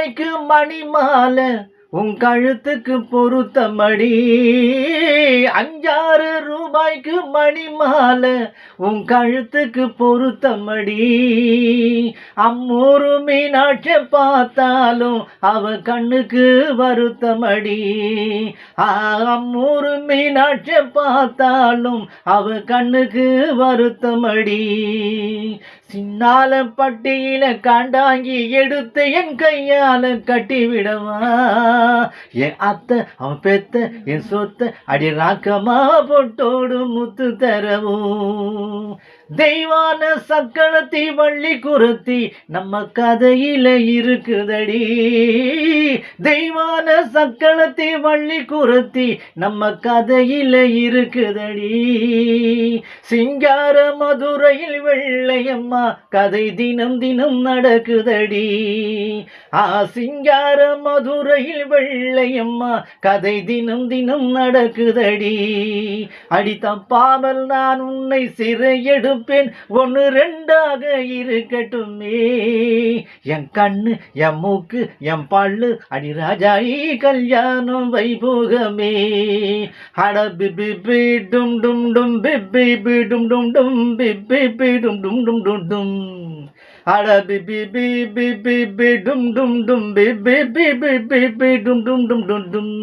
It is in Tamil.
ரூபாய்க்கு மணி மாலை உன் கழுத்துக்கு பொருத்தமடி. 5-6 ரூபாய்க்கு மணி மாலை உன் கழுத்துக்கு பொருத்தமடி. அம்மூரு மீனாட்சி பார்த்தாலும் அவ கண்ணுக்கு வருத்தமடி. அம்மூரு மீனாட்சி பார்த்தாலும் அவ கண்ணுக்கு வருத்தமடி. சின்னால பட்டியில காண்டாங்கி எடுத்து என் கையால கட்டிவிடவா. என் அத்தை அவன் பெத்த என் சொத்த அடி ராக்கமா பொட்டோடு முத்து தரவும். தெய்வான சக்களத்தி வள்ளி குருத்தி நம்ம கதையில இருக்குதடி. தெய்வான சக்களத்தி வள்ளி குருத்தி நம்ம கதையில இருக்குதடி. சிங்கார மதுரையில் வெள்ளையம்மா கதை தினம் தினம் நடக்குதடி. சிங்கார மதுரையில் வெள்ளையம்மா கதை தினம் தினம் நடக்குதடி. அடி தப்பாமல் நான் உன்னை சிறையெடுப்பேன் 1-2ஆக இருக்கட்டுமே. என் கண்ணு என் மூக்கு என் பல்லு அடி ராஜாயி கல்யாணம் வைபோகமே. அட பிபி பி டும் டும் டும் பிபி பி டும் டும் டும் பிபி பி டும் டும் டும் டும் டும். அட பிபி பி பி பி பி டும் டும் டும் பிபி பி பி பி பி டும் டும் டும் டும் டும்.